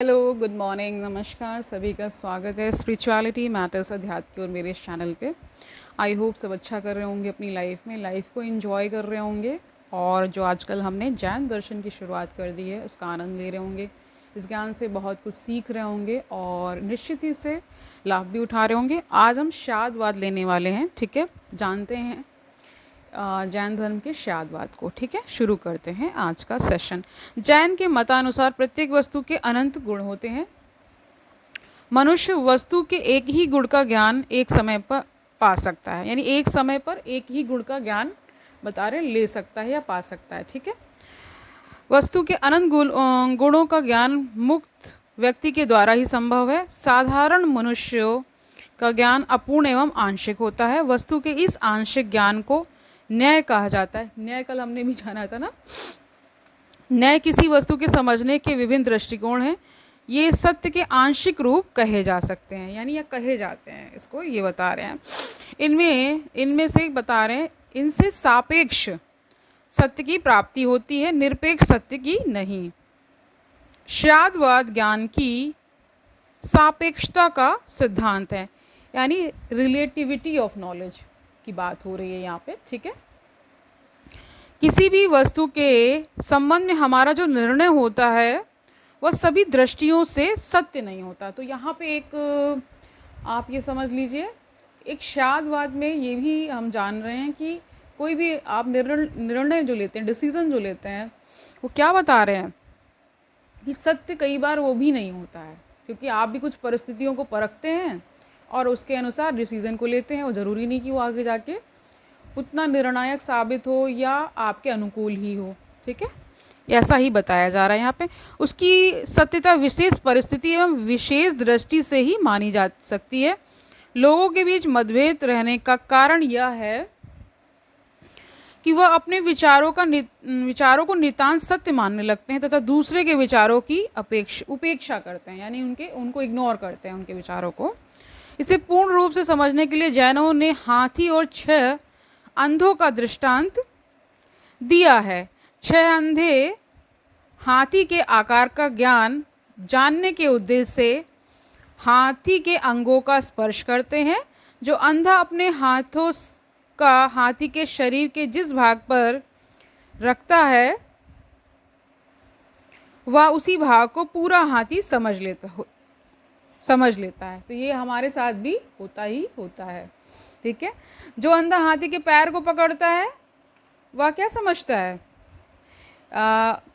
Hello, good morning, नमस्कार, सभी का स्वागत है स्पिरिचुअलिटी मैटर्स अध्यात्म की और मेरे इस चैनल पे। आई होप सब अच्छा कर रहे होंगे अपनी लाइफ को एंजॉय कर रहे होंगे। और जो आजकल हमने जैन दर्शन की शुरुआत कर दी है उसका आनंद ले रहे होंगे। इस ज्ञान से बहुत कुछ सीख रहे होंगे और निश्चित ही से लाभ भी उठा रहे होंगे। आज हम शादवाद लेने वाले हैं, ठीक है। जानते हैं जैन धर्म के शादवाद को, ठीक है। शुरू करते हैं आज का सेशन। जैन के मतानुसार प्रत्येक वस्तु के अनंत गुण होते हैं। मनुष्य वस्तु के एक ही गुण का ज्ञान एक समय पर पा सकता है, यानी एक समय पर एक ही गुण का ज्ञान बता रहे ले सकता है या पा सकता है, ठीक है। वस्तु के अनंत गुणों का ज्ञान मुक्त व्यक्ति के द्वारा ही संभव है। साधारण मनुष्यों का ज्ञान अपूर्ण एवं आंशिक होता है। वस्तु के इस आंशिक ज्ञान को न्याय कहा जाता है। न्याय कल हमने भी जाना था ना। न्याय किसी वस्तु के समझने के विभिन्न दृष्टिकोण हैं। ये सत्य के आंशिक रूप कहे जा सकते हैं, यानी या कहे जाते हैं, इसको ये बता रहे हैं। इनमें से बता रहे हैं, इनसे सापेक्ष सत्य की प्राप्ति होती है, निरपेक्ष सत्य की नहीं। शादवाद ज्ञान की सापेक्षता का सिद्धांत है, यानी रिलेटिविटी ऑफ नॉलेज की बात हो रही है यहाँ पे, ठीक है। किसी भी वस्तु के संबंध में हमारा जो निर्णय होता है वह सभी दृष्टियों से सत्य नहीं होता। तो यहाँ पे एक आप ये समझ लीजिए, एक शादवाद में ये भी हम जान रहे हैं कि कोई भी आप निर्णय जो लेते हैं, डिसीज़न जो लेते हैं, वो क्या बता रहे हैं कि सत्य कई बार वो भी नहीं होता है, क्योंकि आप भी कुछ परिस्थितियों को परखते हैं और उसके अनुसार डिसीज़न को लेते हैं। वो ज़रूरी नहीं कि वो आगे जाके उतना निर्णायक साबित हो या आपके अनुकूल ही हो, ठीक है। ऐसा ही बताया जा रहा है यहाँ पे। उसकी सत्यता विशेष परिस्थिति एवं विशेष दृष्टि से ही मानी जा सकती है। लोगों के बीच मतभेद रहने का कारण यह है कि वह अपने विचारों को नितांत सत्य मानने लगते हैं तथा दूसरे के विचारों की उपेक्षा करते हैं, यानी उनको इग्नोर करते हैं, उनके विचारों को। इसे पूर्ण रूप से समझने के लिए जैनों ने हाथी और 6 अंधों का दृष्टांत दिया है। 6 अंधे हाथी के आकार का ज्ञान जानने के उद्देश्य से हाथी के अंगों का स्पर्श करते हैं। जो अंधा अपने हाथों का हाथी के शरीर के जिस भाग पर रखता है वह उसी भाग को पूरा हाथी समझ लेता है। तो ये हमारे साथ भी होता ही होता है, ठीक है। जो अंधा हाथी के पैर को पकड़ता है वह क्या समझता है?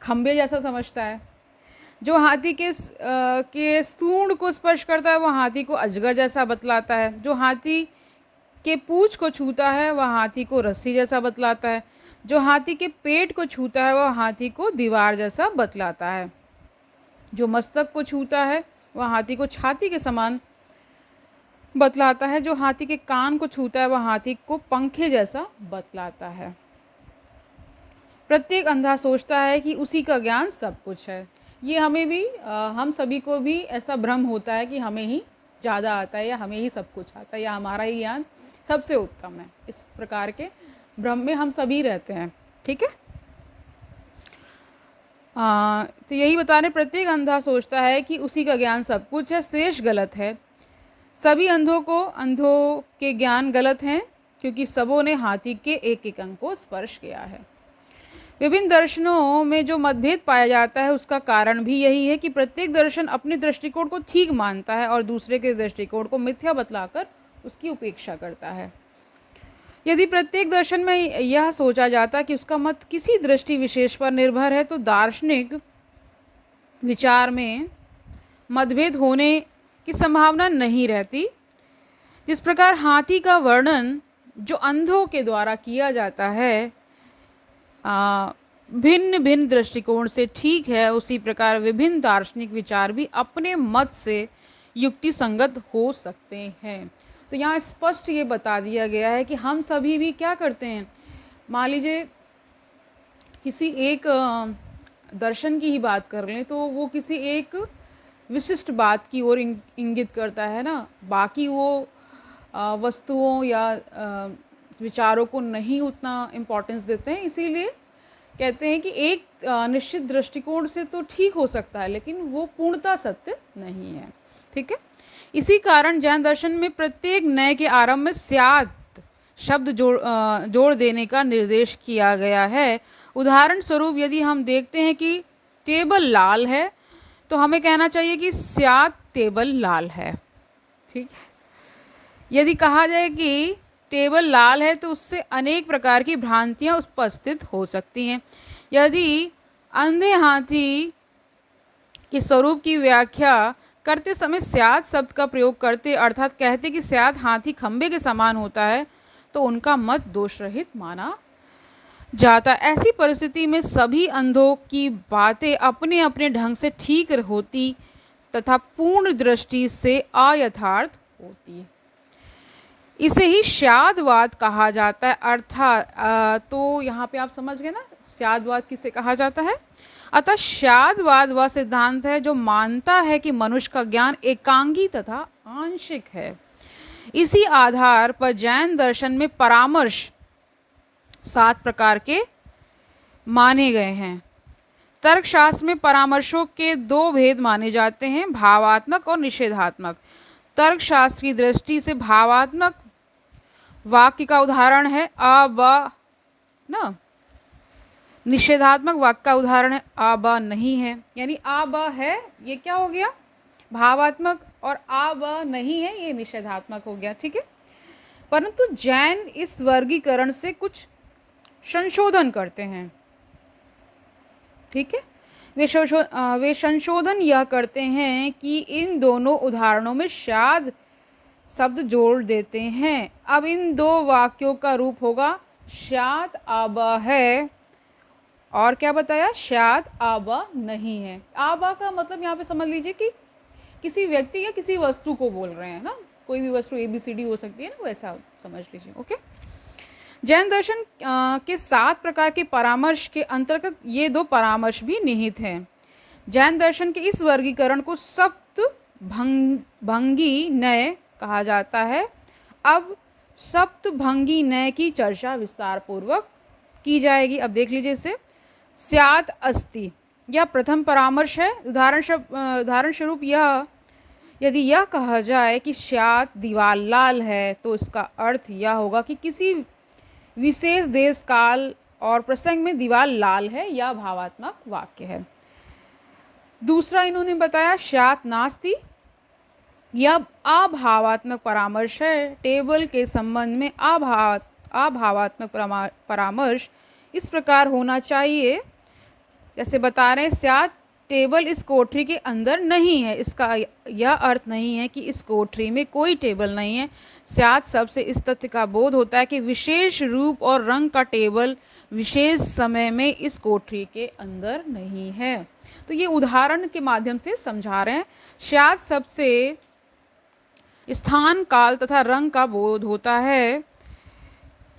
खंबे जैसा समझता है। जो हाथी के सूंड को स्पर्श करता है वह हाथी को अजगर जैसा बतलाता है। जो हाथी के पूंछ को छूता है वह हाथी को रस्सी जैसा बतलाता है। जो हाथी के पेट को छूता है वह हाथी को दीवार जैसा बतलाता है। जो मस्तक को छूता है वह हाथी को छाती के समान बतलाता है। जो हाथी के कान को छूता है वह हाथी को पंखे जैसा बतलाता है। प्रत्येक अंधा सोचता है कि उसी का ज्ञान सब कुछ है। ये हमें भी हम सभी को भी ऐसा भ्रम होता है कि हमें ही ज़्यादा आता है या हमें ही सब कुछ आता है या हमारा ही ज्ञान सबसे उत्तम है। इस प्रकार के भ्रम में हम सभी रहते हैं, ठीक है। तो यही बता रहे, प्रत्येक अंधा सोचता है कि उसी का ज्ञान सब कुछ है। शेष गलत है। सभी अंधों के ज्ञान गलत हैं, क्योंकि सबों ने हाथी के एक एक अंग को स्पर्श किया है। विभिन्न दर्शनों में जो मतभेद पाया जाता है उसका कारण भी यही है कि प्रत्येक दर्शन अपने दृष्टिकोण को ठीक मानता है और दूसरे के दृष्टिकोण को मिथ्या बतलाकर उसकी उपेक्षा करता है। यदि प्रत्येक दर्शन में यह सोचा जाता कि उसका मत किसी दृष्टि विशेष पर निर्भर है तो दार्शनिक विचार में मतभेद होने की संभावना नहीं रहती। जिस प्रकार हाथी का वर्णन जो अंधों के द्वारा किया जाता है भिन्न भिन्न दृष्टिकोण से ठीक है, उसी प्रकार विभिन्न दार्शनिक विचार भी अपने मत से युक्ति संगत हो सकते हैं। तो यहाँ स्पष्ट ये बता दिया गया है कि हम सभी भी क्या करते हैं। मान लीजिए किसी एक दर्शन की ही बात कर लें तो वो किसी एक विशिष्ट बात की ओर इंगित करता है ना, बाकी वो वस्तुओं या विचारों को नहीं उतना इम्पोर्टेंस देते हैं। इसीलिए कहते हैं कि एक निश्चित दृष्टिकोण से तो ठीक हो सकता है, लेकिन वो पूर्णतः सत्य नहीं है। ठीक है, इसी कारण जैन दर्शन में प्रत्येक नए के आरंभ में स्यात् शब्द जोड़ देने का निर्देश किया गया है। उदाहरण स्वरूप यदि हम देखते हैं कि टेबल लाल है, तो हमें कहना चाहिए कि स्यात् टेबल लाल है। ठीक है, यदि कहा जाए कि टेबल लाल है, तो उससे अनेक प्रकार की भ्रांतियां उपस्थित हो सकती हैं। यदि अंधे हाथी के स्वरूप की व्याख्या करते समय स्यात् शब्द का प्रयोग करते, अर्थात कहते कि स्यात् हाथी खंबे के समान होता है, तो उनका मत दोष रहित माना जाता। ऐसी परिस्थिति में सभी अंधों की बातें अपने अपने ढंग से ठीक होती तथा पूर्ण दृष्टि से अयथार्थ होती। इसे ही स्याद्वाद कहा जाता है। अर्थात तो यहाँ पे आप समझ गए ना, स्याद्वाद किसे कहा जाता है। अतः स्याद्वाद वह सिद्धांत है जो मानता है कि मनुष्य का ज्ञान एकांगी तथा आंशिक है। इसी आधार पर जैन दर्शन में परामर्श 7 प्रकार के माने गए हैं। तर्कशास्त्र में परामर्शों के 2 भेद माने जाते हैं, भावात्मक और निषेधात्मक। तर्कशास्त्र की दृष्टि से भावात्मक वाक्य का उदाहरण है अ ब न, निषेधात्मक वाक्य का उदाहरण है आ ब नहीं है। यानी आ ब है, ये क्या हो गया, भावात्मक, और आ ब नहीं है, ये निषेधात्मक हो गया। ठीक है, परंतु जैन इस वर्गीकरण से कुछ संशोधन करते हैं। ठीक है, वे संशोधन यह करते हैं कि इन दोनों उदाहरणों में शाद शब्द जोड़ देते हैं। अब इन 2 वाक्यों का रूप होगा शाद आब है, और क्या बताया, शाद आब नहीं है। आब का मतलब यहाँ पे समझ लीजिए कि किसी व्यक्ति या किसी वस्तु को बोल रहे हैं ना, कोई भी वस्तु ABCD हो सकती है ना, वैसा समझ लीजिए। ओके, जैन दर्शन के 7 प्रकार के परामर्श के अंतर्गत ये 2 परामर्श भी निहित हैं। जैन दर्शन के इस वर्गीकरण को सप्त भंगी नय कहा जाता है। अब सप्त भंगी नय की चर्चा विस्तार पूर्वक की जाएगी। अब देख लीजिए इसे। स्यात् अस्ति, यह प्रथम परामर्श है। उदाहरण स्वरूप यह, यदि यह कहा जाए कि स्यात् दीवार लाल है, तो इसका अर्थ यह होगा कि किसी विशेष देश काल और प्रसंग में दीवार लाल है, या भावात्मक वाक्य है। दूसरा इन्होंने बताया स्यात् नास्ति, यह अभावात्मक परामर्श है। टेबल के संबंध में अभावात्मक परामर्श इस प्रकार होना चाहिए, जैसे बता रहे हैं स्यात् टेबल इस कोठरी के अंदर नहीं है, इसका यह अर्थ नहीं है कि इस कोठरी में कोई टेबल नहीं है। स्यात् शब्द से इस तथ्य का बोध होता है कि विशेष रूप और रंग का टेबल विशेष समय में इस कोठरी के अंदर नहीं है। तो ये उदाहरण के माध्यम से समझा रहे हैं। स्यात् शब्द से स्थान, काल तथा रंग का बोध होता है।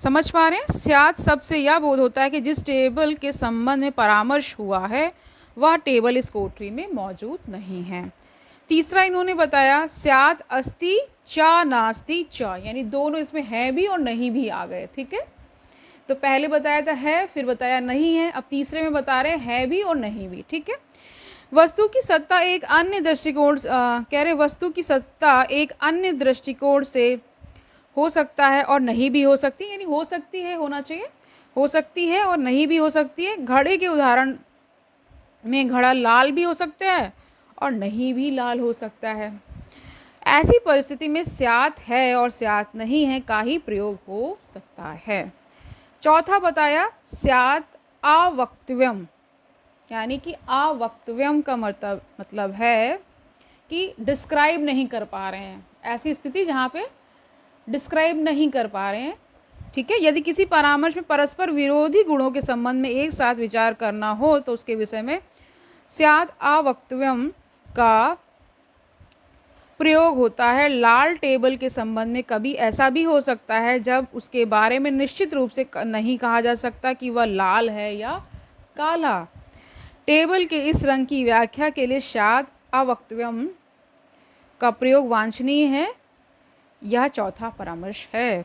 समझ पा रहे हैं। स्यात् शब्द से यह बोध होता है कि जिस टेबल के संबंध में परामर्श हुआ है, वह टेबल इस कोठरी में मौजूद नहीं है। तीसरा इन्होंने बताया स्यात् अस्ति च नास्ति च, यानी दोनों इसमें है भी और नहीं भी आ गए। ठीक है, तो पहले बताया था है, फिर बताया नहीं है, अब तीसरे में बता रहे हैं है भी और नहीं भी। ठीक है, वस्तु की सत्ता एक अन्य दृष्टिकोण कह रहे वस्तु की सत्ता एक अन्य दृष्टिकोण से हो सकता है और नहीं भी हो सकती, यानी हो सकती है होना चाहिए, हो सकती है और नहीं भी हो सकती है। घड़े के उदाहरण में घड़ा लाल भी हो सकता है और नहीं भी लाल हो सकता है। ऐसी परिस्थिति में स्यात् है और स्यात् नहीं है का ही प्रयोग हो सकता है। चौथा बताया स्यात् अवक्तव्यम, यानी कि अवक्तव्यम का मतलब है कि डिस्क्राइब नहीं कर पा रहे हैं, ऐसी स्थिति जहाँ पे डिस्क्राइब नहीं कर पा रहे हैं। ठीक है, यदि किसी परामर्श में परस्पर विरोधी गुणों के संबंध में एक साथ विचार करना हो, तो उसके विषय में स्यात् अवक्तव्यम का प्रयोग होता है। लाल टेबल के संबंध में कभी ऐसा भी हो सकता है जब उसके बारे में निश्चित रूप से नहीं कहा जा सकता कि वह लाल है या काला। टेबल के इस रंग की व्याख्या के लिए स्यात् अवक्तव्यम का प्रयोग वांछनीय है। यह चौथा परामर्श है।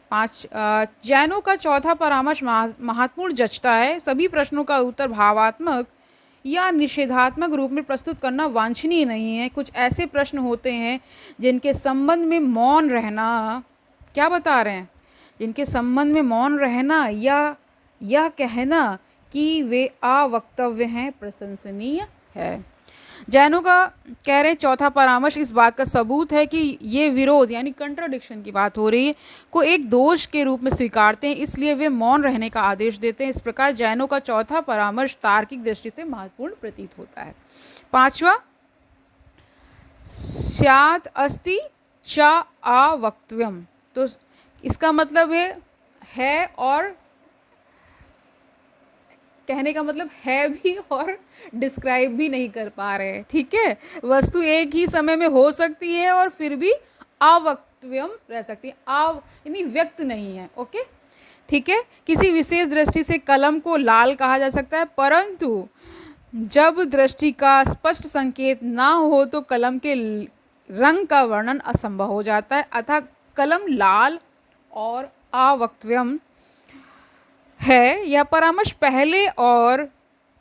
जैनों का चौथा परामर्श महत्वपूर्ण जचता है। सभी प्रश्नों का उत्तर भावात्मक या निषेधात्मक रूप में प्रस्तुत करना वांछनीय नहीं है। कुछ ऐसे प्रश्न होते हैं जिनके संबंध में मौन रहना, क्या बता रहे हैं, जिनके संबंध में मौन रहना या यह कहना कि वे अवक्तव्य हैं प्रशंसनीय है। जैनों का कह रहे चौथा परामर्श इस बात का सबूत है कि ये विरोध यानी कंट्राडिक्शन की बात हो रही है को एक दोष के रूप में स्वीकारते हैं, इसलिए वे मौन रहने का आदेश देते हैं। इस प्रकार जैनों का चौथा परामर्श तार्किक दृष्टि से महत्वपूर्ण प्रतीत होता है। पांचवा, स्यात् अस्ति च अवक्तव्यम। तो इसका मतलब है और कहने का मतलब है भी और डिस्क्राइब भी नहीं कर पा रहे हैं। ठीक है, वस्तु एक ही समय में हो सकती है और फिर भी अवक्तव्यम रह सकती है, यानी व्यक्त नहीं है। ओके, ठीक है। किसी विशेष दृष्टि से कलम को लाल कहा जा सकता है, परंतु जब दृष्टि का स्पष्ट संकेत ना हो तो कलम के रंग का वर्णन असंभव हो जाता है। अतः कलम लाल और अवक्तव्यम है। यह परामर्श पहले और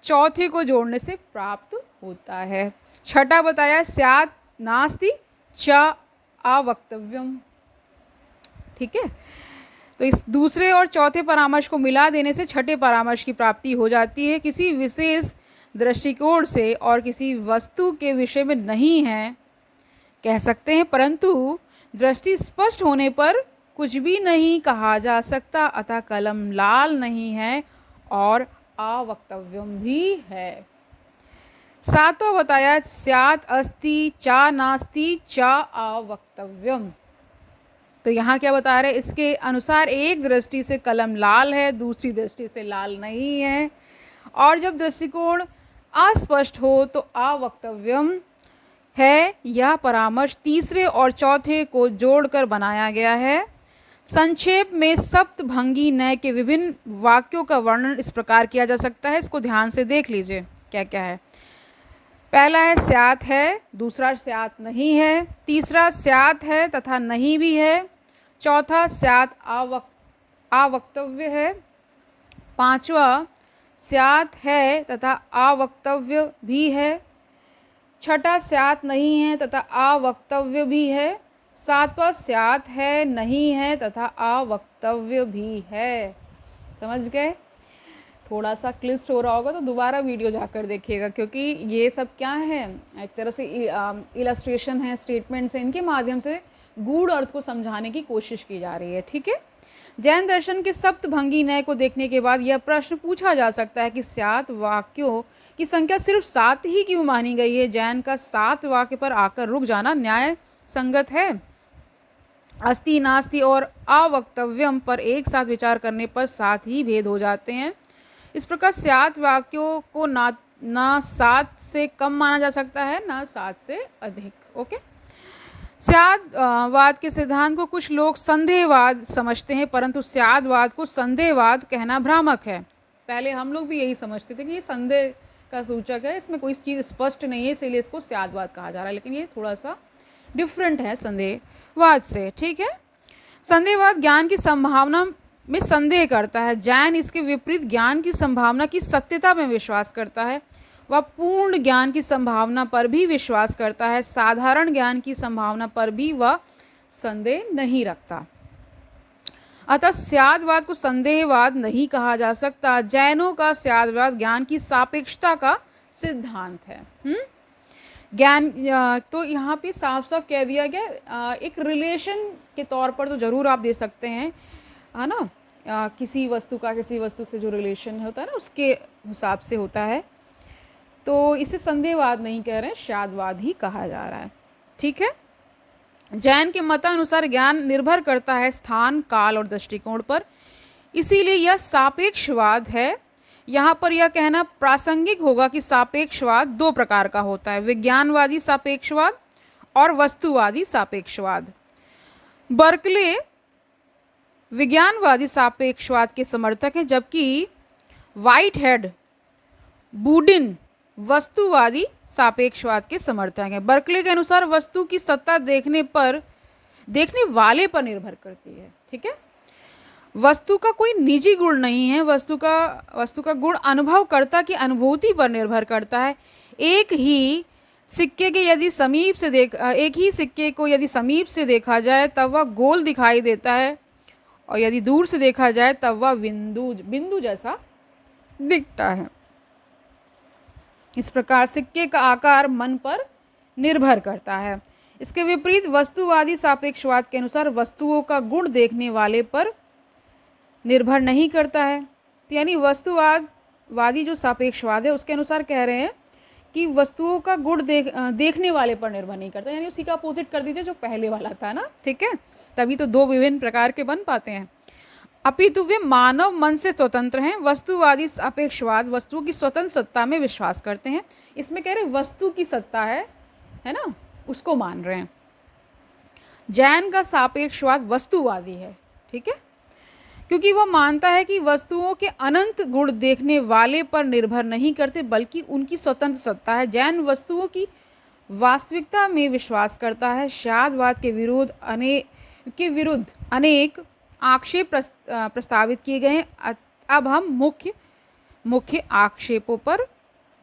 चौथे को जोड़ने से प्राप्त होता है। छठा बताया, स्यात् नास्ति च अवक्तव्यम। ठीक है, तो इस दूसरे और चौथे परामर्श को मिला देने से छठे परामर्श की प्राप्ति हो जाती है। किसी विशेष दृष्टिकोण से और किसी वस्तु के विषय में नहीं है कह सकते हैं, परंतु दृष्टि स्पष्ट होने पर कुछ भी नहीं कहा जा सकता। अतः कलम लाल नहीं है और अवक्तव्यम भी है। सातवां बताया, स्यात् अस्ति च नास्ति च अवक्तव्यम। तो यहाँ क्या बता रहे हैं, इसके अनुसार एक दृष्टि से कलम लाल है, दूसरी दृष्टि से लाल नहीं है, और जब दृष्टिकोण अस्पष्ट हो तो अवक्तव्यम है। यह परामर्श तीसरे और चौथे को जोड़कर बनाया गया है। संक्षेप में सप्तभंगी नय के विभिन्न वाक्यों का वर्णन इस प्रकार किया जा सकता है। इसको ध्यान से देख लीजिए क्या क्या है। पहला है स्यात् है, दूसरा स्यात् नहीं है, तीसरा स्यात् है तथा नहीं भी है, चौथा स्यात् अवक्तव्य है, पांचवा स्यात् है तथा अवक्तव्य भी है, छठा स्यात् नहीं है तथा अवक्तव्य भी है, सातवां स्यात् है नहीं है तथा अवक्तव्य भी है। समझ गए? थोड़ा सा क्लिष्ट हो रहा होगा तो दोबारा वीडियो जाकर देखिएगा, क्योंकि ये सब क्या है, एक तरह से इलस्ट्रेशन है, स्टेटमेंट्स हैं, इनके माध्यम से गूढ़ अर्थ को समझाने की कोशिश की जा रही है। ठीक है, जैन दर्शन के सप्तभंगी नय को देखने के बाद यह प्रश्न पूछा जा सकता है कि स्यात् वाक्यों की संख्या सिर्फ 7 ही क्यों मानी गई है? जैन का 7 वाक्य पर आकर रुक जाना न्याय संगत है। अस्ति, नास्ति और अवक्तव्यम पर एक साथ विचार करने पर 7 ही भेद हो जाते हैं। इस प्रकार स्यात् वाक्यों को ना 7 से कम माना जा सकता है, ना 7 से अधिक। ओके, स्यात् वाद के सिद्धांत को कुछ लोग संदेहवाद समझते हैं, परंतु स्यात् वाद को संदेहवाद कहना भ्रामक है। पहले हम लोग भी यही समझते थे कि ये संदेह का सूचक है, इसमें कोई चीज़ स्पष्ट नहीं है, इसीलिए इसको स्यात् वाद कहा जा रहा है, लेकिन ये थोड़ा सा डिफरेंट है संदेहवाद से। ठीक है, संदेहवाद ज्ञान की संभावना में संदेह करता है। जैन इसके विपरीत ज्ञान की संभावना की सत्यता में विश्वास करता है। वह पूर्ण ज्ञान की संभावना पर भी विश्वास करता है, साधारण ज्ञान की संभावना पर भी वह संदेह नहीं रखता। अतः स्याद्वाद को संदेहवाद नहीं कहा जा सकता। जैनों का स्याद्वाद ज्ञान की सापेक्षता का सिद्धांत है। ज्ञान तो यहाँ पे साफ साफ कह दिया गया, एक रिलेशन के तौर पर तो ज़रूर आप दे सकते हैं, है ना, किसी वस्तु का किसी वस्तु से जो रिलेशन होता है ना, उसके हिसाब से होता है। तो इसे संदेहवाद नहीं कह रहे हैं, स्याद्वाद ही कहा जा रहा है। ठीक है, जैन के मतानुसार ज्ञान निर्भर करता है स्थान, काल और दृष्टिकोण पर, इसीलिए यह सापेक्षवाद है। यहाँ पर यह कहना प्रासंगिक होगा कि सापेक्षवाद 2 प्रकार का होता है, विज्ञानवादी सापेक्षवाद और वस्तुवादी सापेक्षवाद। बर्कले विज्ञानवादी सापेक्षवाद के समर्थक हैं, जबकि व्हाइटहेड बूडिन वस्तुवादी सापेक्षवाद के समर्थक हैं। बर्कले के अनुसार वस्तु की सत्ता देखने पर देखने वाले पर निर्भर करती है। ठीक है, वस्तु का कोई निजी गुण नहीं है, वस्तु का गुण अनुभवकर्ता की अनुभूति पर निर्भर करता है। एक ही सिक्के को यदि समीप से देखा जाए तब वह गोल दिखाई देता है, और यदि दूर से देखा जाए तब वह बिंदु जैसा दिखता है। इस प्रकार सिक्के का आकार मन पर निर्भर करता है। इसके विपरीत वस्तुवादी सापेक्षवाद के अनुसार वस्तुओं का गुण देखने वाले पर निर्भर नहीं करता है। तो यानी वस्तुवादी जो सापेक्षवाद है उसके अनुसार कह रहे हैं कि वस्तुओं का गुण देखने वाले पर निर्भर नहीं करता, यानी उसी का अपोजिट कर दीजिए जो पहले वाला था ना। ठीक है, तभी तो दो विभिन्न प्रकार के बन पाते हैं। अपितु वे मानव मन से स्वतंत्र हैं। वस्तुवादी सापेक्षवाद वस्तुओं की स्वतंत्र सत्ता में विश्वास करते हैं। इसमें कह रहे वस्तु की सत्ता है ना, उसको मान रहे हैं। जैन का सापेक्षवाद वस्तुवादी है। ठीक है, क्योंकि वह मानता है कि वस्तुओं के अनंत गुण देखने वाले पर निर्भर नहीं करते बल्कि उनकी स्वतंत्र सत्ता है। जैन वस्तुओं की वास्तविकता में विश्वास करता है। शादवाद के विरुद्ध अनेक आक्षेप प्रस्तावित किए गए हैं। अब हम मुख्य आक्षेपों पर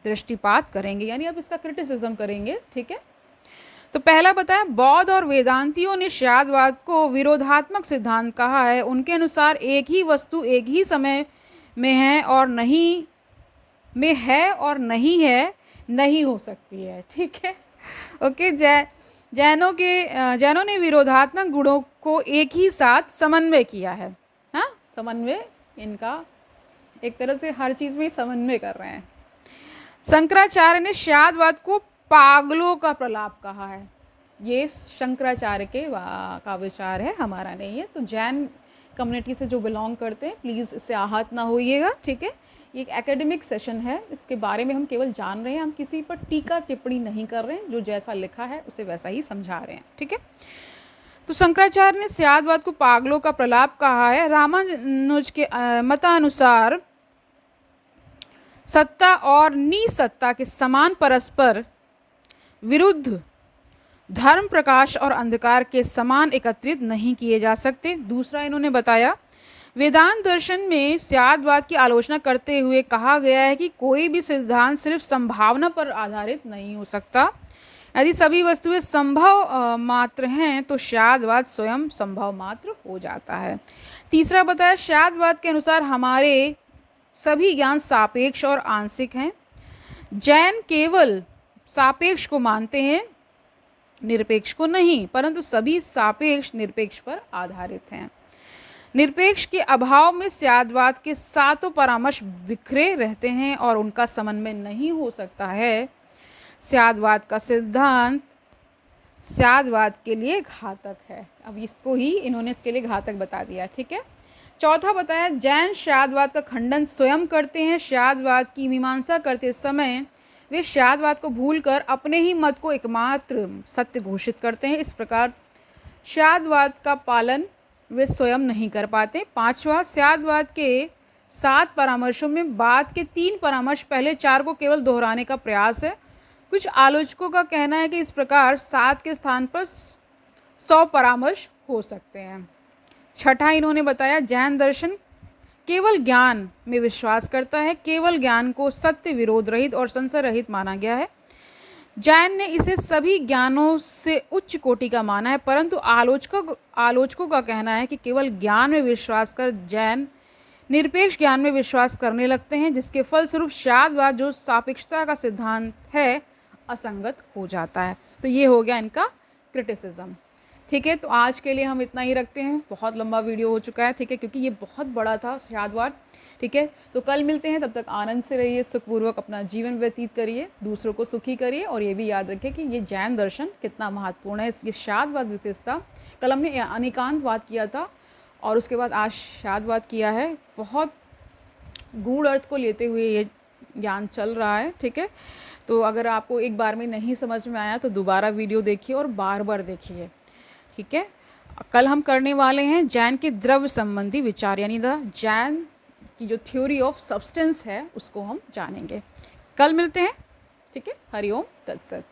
दृष्टिपात करेंगे, यानी अब इसका क्रिटिसिज्म करेंगे। ठीक है, तो पहला बताया, बौद्ध और वेदांतियों ने शादवाद को विरोधात्मक सिद्धांत कहा है। उनके अनुसार एक ही वस्तु एक ही समय में है और नहीं नहीं हो सकती है। ठीक है, ओके। जैनों ने विरोधात्मक गुणों को एक ही साथ समन्वय किया है। हाँ, समन्वय, इनका एक तरह से हर चीज़ में समन्वय कर रहे हैं। शंकराचार्य ने शादवाद को पागलों का प्रलाप कहा है। ये शंकराचार्य का विचार है, हमारा नहीं है। तो जैन कम्युनिटी से जो बिलोंग करते हैं प्लीज़ इससे आहत ना होइएगा। ठीक है, ये एक एकेडमिक सेशन है, इसके बारे में हम केवल जान रहे हैं, हम किसी पर टीका टिप्पणी नहीं कर रहे हैं। जो जैसा लिखा है उसे वैसा ही समझा रहे हैं। ठीक है, तो शंकराचार्य ने शादवाद को पागलों का प्रलाप कहा है। रामानुज के मतानुसार सत्ता और निसत्ता के समान परस्पर विरुद्ध धर्म प्रकाश और अंधकार के समान एकत्रित नहीं किए जा सकते। दूसरा इन्होंने बताया, वेदांत दर्शन में शादवाद की आलोचना करते हुए कहा गया है कि कोई भी सिद्धांत सिर्फ संभावना पर आधारित नहीं हो सकता। यदि सभी वस्तुएं संभव मात्र हैं तो शादवाद स्वयं संभव मात्र हो जाता है। तीसरा बताया, शादवाद के अनुसार हमारे सभी ज्ञान सापेक्ष और आंशिक हैं। जैन केवल सापेक्ष को मानते हैं, निरपेक्ष को नहीं, परंतु सभी सापेक्ष निरपेक्ष पर आधारित हैं। निरपेक्ष के अभाव में शादवाद के सातों परामर्श बिखरे रहते हैं और उनका समन्वय नहीं हो सकता है। शादवाद का सिद्धांत शादवाद के लिए घातक है। अब इसको ही इन्होंने इसके लिए घातक बता दिया। ठीक है, चौथा बताया, जैन शादवाद का खंडन स्वयं करते हैं। शादवाद की मीमांसा करते समय वे शादवाद को भूलकर अपने ही मत को एकमात्र सत्य घोषित करते हैं। इस प्रकार शादवाद का पालन वे स्वयं नहीं कर पाते। पांचवा, शादवाद के 7 परामर्शों में बाद के 3 परामर्श पहले 4 को केवल दोहराने का प्रयास है। कुछ आलोचकों का कहना है कि इस प्रकार 7 के स्थान पर 100 परामर्श हो सकते हैं। छठा इन्होंने बताया, जैन दर्शन केवल ज्ञान में विश्वास करता है। केवल ज्ञान को सत्य, विरोध रहित और संशय रहित माना गया है। जैन ने इसे सभी ज्ञानों से उच्च कोटि का माना है, परंतु आलोचकों का कहना है कि केवल ज्ञान में विश्वास कर जैन निरपेक्ष ज्ञान में विश्वास करने लगते हैं, जिसके फलस्वरूप शादवाद जो सापेक्षता का सिद्धांत है असंगत हो जाता है। तो ये हो गया इनका क्रिटिसिज्म। ठीक है, तो आज के लिए हम इतना ही रखते हैं। बहुत लंबा वीडियो हो चुका है। ठीक है, क्योंकि ये बहुत बड़ा था शादवाद। ठीक है, तो कल मिलते हैं, तब तक आनंद से रहिए, सुखपूर्वक अपना जीवन व्यतीत करिए, दूसरों को सुखी करिए, और ये भी याद रखिए कि ये जैन दर्शन कितना महत्वपूर्ण है। ये शादवाद विशेषता, कल हमने अनेकांतवाद किया था और उसके बाद आज शादवाद किया है। बहुत गूढ़ अर्थ को लेते हुए ये ज्ञान चल रहा है। ठीक है, तो अगर आपको एक बार में नहीं समझ में आया तो दोबारा वीडियो देखिए और बार बार देखिए। ठीक है, कल हम करने वाले हैं जैन के द्रव्य संबंधी विचार, यानी जैन की जो थ्योरी ऑफ सब्सटेंस है उसको हम जानेंगे। कल मिलते हैं। ठीक है, हरिओम तत्सत।